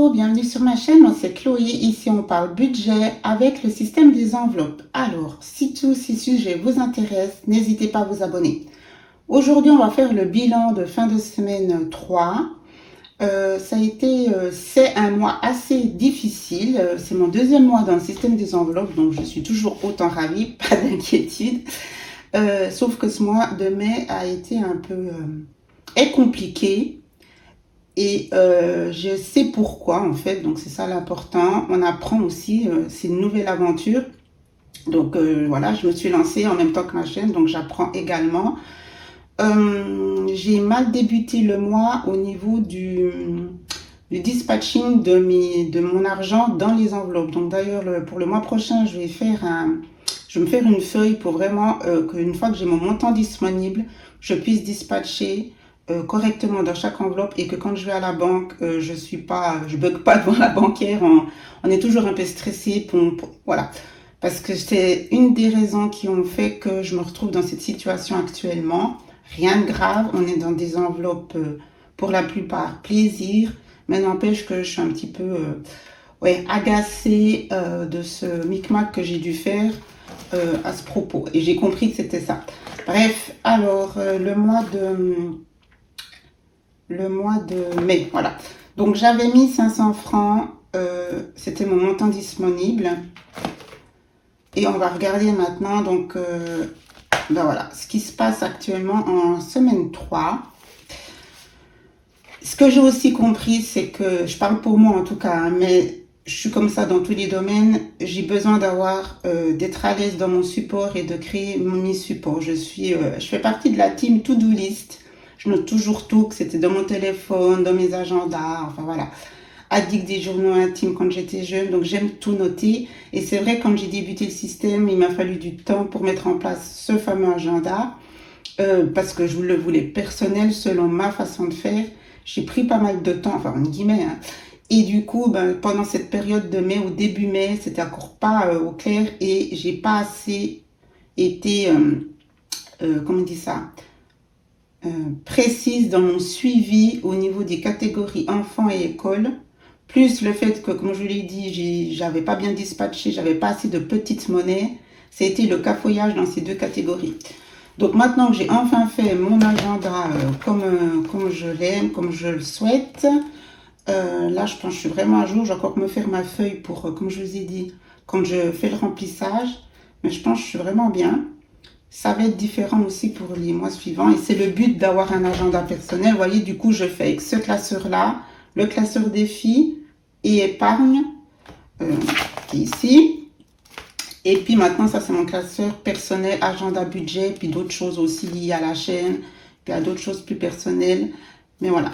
Bonjour, bienvenue sur ma chaîne, moi c'est Chloé, ici on parle budget avec le système des enveloppes. Alors, si tous ces sujets vous intéressent, n'hésitez pas à vous abonner. Aujourd'hui, on va faire le bilan de fin de semaine 3. C'est un mois assez difficile, c'est mon deuxième mois dans le système des enveloppes, donc je suis toujours autant ravie, pas d'inquiétude. Sauf que ce mois de mai a été un peu est compliqué. Et je sais pourquoi en fait, donc c'est ça l'important. On apprend aussi, c'est une nouvelle aventure. Donc voilà, je me suis lancée en même temps que ma chaîne, donc j'apprends également. J'ai mal débuté le mois au niveau du dispatching de mon argent dans les enveloppes. Donc d'ailleurs, pour le mois prochain, je vais me faire une feuille pour vraiment qu'une fois que j'ai mon montant disponible, je puisse dispatcher correctement dans chaque enveloppe et que quand je vais à la banque, je bug pas devant la banquière. On est toujours un peu stressé voilà. Parce que c'est une des raisons qui ont fait que je me retrouve dans cette situation actuellement. Rien de grave, on est dans des enveloppes pour la plupart plaisir, mais n'empêche que je suis un petit peu agacée de ce micmac que j'ai dû faire à ce propos. Et j'ai compris que c'était ça. Bref, alors le mois de mai, voilà. Donc j'avais mis 500 francs, c'était mon montant disponible. Et on va regarder maintenant, donc, ben voilà, ce qui se passe actuellement en semaine 3. Ce que j'ai aussi compris, c'est que, je parle pour moi en tout cas, hein, mais je suis comme ça dans tous les domaines, j'ai besoin d'être à l'aise dans mon support et de créer mon e-support. Je fais partie de la team To-Do List. Je note toujours tout, que c'était dans mon téléphone, dans mes agendas, enfin voilà. Addict des journaux intimes quand j'étais jeune, donc j'aime tout noter. Et c'est vrai, quand j'ai débuté le système, il m'a fallu du temps pour mettre en place ce fameux agenda, parce que je le voulais personnel selon ma façon de faire. J'ai pris pas mal de temps, enfin en guillemets, hein. Et du coup, pendant cette période de mai, au début mai, c'était encore pas au clair et j'ai pas assez été, comment on dit ça, précise dans mon suivi au niveau des catégories enfants et école. Plus le fait que, comme je l'ai dit, j'avais pas bien dispatché, j'avais pas assez de petites monnaies. C'était le cafouillage dans ces deux catégories. Donc maintenant que j'ai enfin fait mon agenda comme je l'aime, comme je le souhaite, là je pense que je suis vraiment à jour. J'ai encore me faire ma feuille pour, comme je vous ai dit, quand je fais le remplissage. Mais je pense que je suis vraiment bien. Ça va être différent aussi pour les mois suivants. Et c'est le but d'avoir un agenda personnel. Vous voyez, du coup, je fais avec ce classeur-là, le classeur défi et épargne, qui est ici. Et puis maintenant, ça c'est mon classeur personnel, agenda budget, puis d'autres choses aussi liées à la chaîne, puis à d'autres choses plus personnelles. Mais voilà.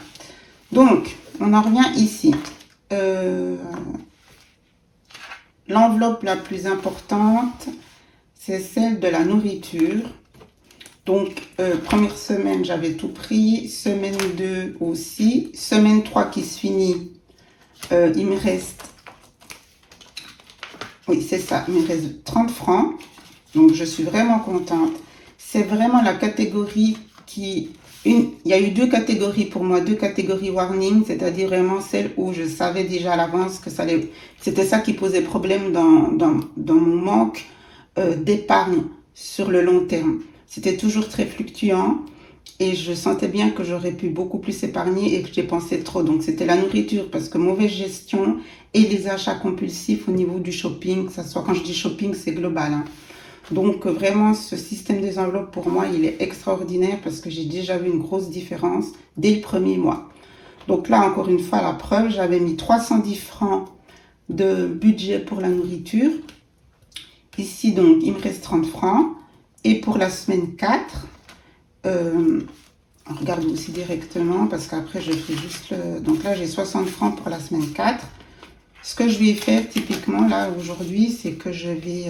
Donc, on en revient ici. L'enveloppe la plus importante, c'est celle de la nourriture. Donc, première semaine, j'avais tout pris. Semaine 2 aussi. Semaine 3 qui se finit, il me reste... Oui, c'est ça, il me reste 30 francs. Donc, je suis vraiment contente. C'est vraiment la catégorie il y a eu deux catégories pour moi, deux catégories warning, c'est-à-dire vraiment celle où je savais déjà à l'avance que c'était ça qui posait problème dans mon manque d'épargne sur le long terme. C'était toujours très fluctuant et je sentais bien que j'aurais pu beaucoup plus épargner et que j'ai pensé trop. Donc c'était la nourriture parce que mauvaise gestion et les achats compulsifs au niveau du shopping, que ça soit, quand je dis shopping, c'est global, hein. Donc vraiment, ce système des enveloppes, pour moi, il est extraordinaire parce que j'ai déjà vu une grosse différence dès le premier mois. Donc là, encore une fois, la preuve, j'avais mis 310 francs de budget pour la nourriture. Ici, donc, il me reste 30 francs. Et pour la semaine 4, on regarde aussi directement parce qu'après, je fais juste donc là, j'ai 60 francs pour la semaine 4. Ce que je vais faire typiquement là aujourd'hui, c'est que je vais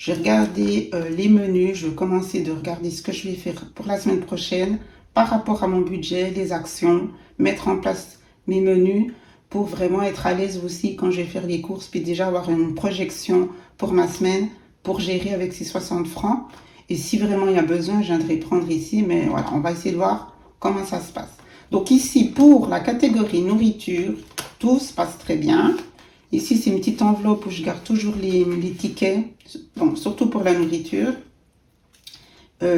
regarder les menus. Je vais commencer de regarder ce que je vais faire pour la semaine prochaine par rapport à mon budget, les actions, mettre en place mes menus pour vraiment être à l'aise aussi quand je vais faire les courses, puis déjà avoir une projection pour ma semaine pour gérer avec ces 60 francs. Et si vraiment il y a besoin, je viendrai prendre ici, mais voilà, on va essayer de voir comment ça se passe. Donc ici, pour la catégorie nourriture, tout se passe très bien. Ici, c'est une petite enveloppe où je garde toujours les tickets, bon, surtout pour la nourriture.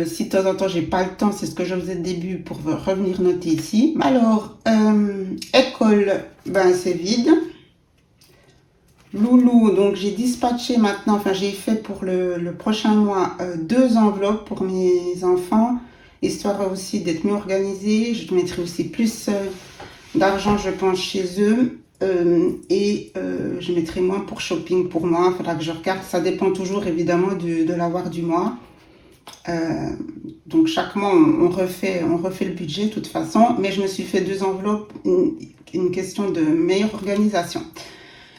Si de temps en temps, j'ai pas le temps, c'est ce que je faisais au début pour revenir noter ici. Alors, école, ben c'est vide. Loulou, donc j'ai dispatché maintenant, enfin j'ai fait pour le prochain mois 2 enveloppes pour mes enfants, histoire aussi d'être mieux organisée. Je mettrai aussi plus d'argent, je pense, chez eux. Je mettrai moins pour shopping pour moi. Il faudra que je regarde. Ça dépend toujours évidemment de l'avoir du mois. Donc chaque mois on refait le budget de toute façon. Mais je me suis fait 2 enveloppes, une question de meilleure organisation.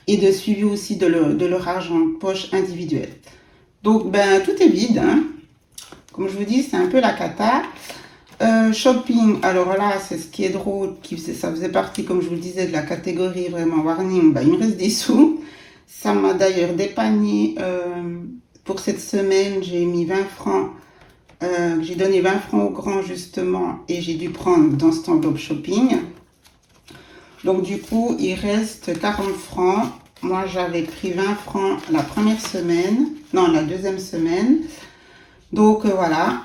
Et de suivi aussi de leur argent de poche individuel. Donc, ben, tout est vide, hein. Comme je vous dis, c'est un peu la cata. Shopping, alors là, c'est ce qui est drôle, ça faisait partie, comme je vous le disais, de la catégorie vraiment warning. Ben, il me reste des sous. Ça m'a d'ailleurs dépanné pour cette semaine. J'ai mis 20 francs. J'ai donné 20 francs au grand, justement, et j'ai dû prendre dans cette enveloppe shopping. Donc du coup, il reste 40 francs. Moi, j'avais pris 20 francs la première semaine. Non, la deuxième semaine. Donc voilà.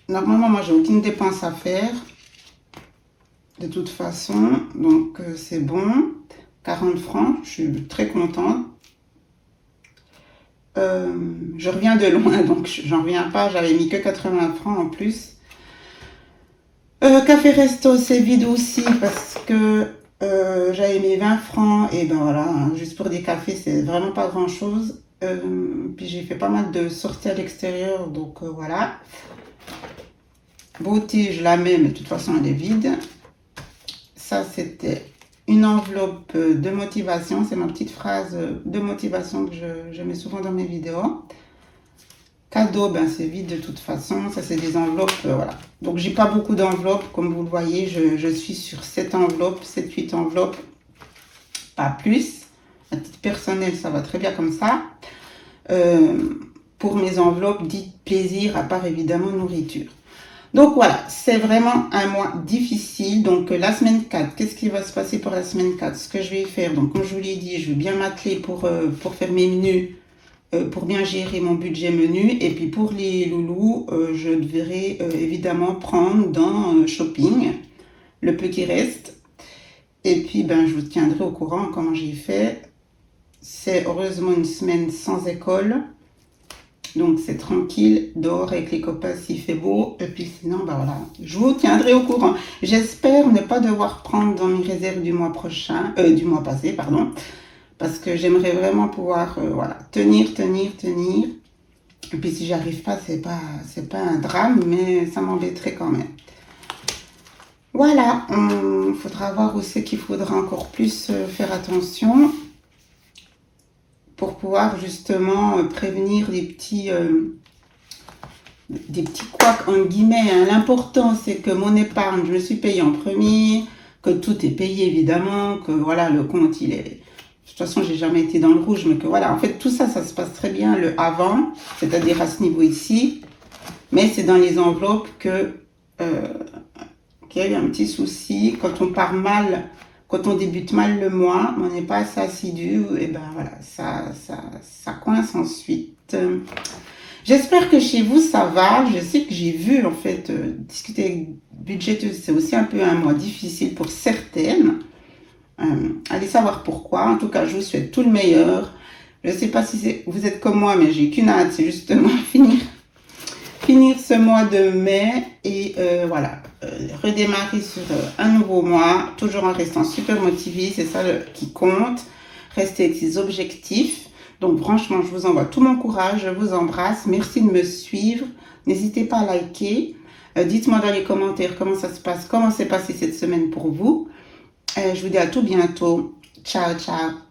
Normalement, moi, j'ai aucune dépense à faire. De toute façon. Donc c'est bon. 40 francs. Je suis très contente. Je reviens de loin, donc j'en reviens pas. J'avais mis que 80 francs en plus. Café resto, c'est vide aussi parce que j'avais mis 20 francs et ben voilà, hein, juste pour des cafés, c'est vraiment pas grand chose. Puis j'ai fait pas mal de sorties à l'extérieur, donc voilà. Beauté, je la mets, mais de toute façon, elle est vide. Ça, c'était une enveloppe de motivation. C'est ma petite phrase de motivation que je mets souvent dans mes vidéos. Cadeau, ben c'est vide de toute façon. Ça, c'est des enveloppes, voilà. Donc, j'ai pas beaucoup d'enveloppes. Comme vous le voyez, je suis sur 7 enveloppes, 7-8 enveloppes. Pas plus. À titre personnel, ça va très bien comme ça. Pour mes enveloppes dites plaisir, à part évidemment nourriture. Donc voilà, c'est vraiment un mois difficile. Donc la semaine 4, qu'est-ce qui va se passer pour la semaine 4? Ce que je vais faire, donc comme je vous l'ai dit, je vais bien m'atteler pour faire mes menus, pour bien gérer mon budget menu. Et puis pour les loulous, je devrais évidemment prendre dans shopping le peu qui reste. Et puis ben, je vous tiendrai au courant comment j'ai fait. C'est heureusement une semaine sans école. Donc c'est tranquille, dehors avec les copains s'il fait beau. Et puis sinon, bah voilà, je vous tiendrai au courant. J'espère ne pas devoir prendre dans mes réserves du mois prochain, du mois passé, pardon. Parce que j'aimerais vraiment pouvoir, voilà, tenir. Et puis si j'arrive pas, c'est pas un drame, mais ça m'embêterait quand même. Voilà, il faudra voir aussi qu'il faudra encore plus faire attention. Pour pouvoir justement prévenir des petits couacs en guillemets. Hein. L'important, c'est que mon épargne, je me suis payée en premier, que tout est payé évidemment, que voilà, le compte, il est... De toute façon, j'ai jamais été dans le rouge, mais que voilà, en fait, tout ça, ça se passe très bien le avant, c'est-à-dire à ce niveau ici, mais c'est dans les enveloppes qu'il y a eu un petit souci. Quand on part mal, quand on débute mal le mois, on n'est pas assez assidu, et ben voilà, ça coince ensuite. J'espère que chez vous ça va. Je sais que j'ai vu en fait discuter avec budgéteuse, c'est aussi un peu un mois difficile pour certaines. Allez savoir pourquoi. En tout cas, je vous souhaite tout le meilleur. Je ne sais pas si vous êtes comme moi, mais j'ai qu'une hâte, c'est justement finir ce mois de mai et voilà, redémarrer sur un nouveau mois, toujours en restant super motivé, c'est ça qui compte, rester avec ses objectifs. Donc franchement, je vous envoie tout mon courage, je vous embrasse, merci de me suivre, n'hésitez pas à liker, dites-moi dans les commentaires comment ça se passe, comment s'est passé cette semaine pour vous. Je vous dis à tout bientôt, ciao ciao.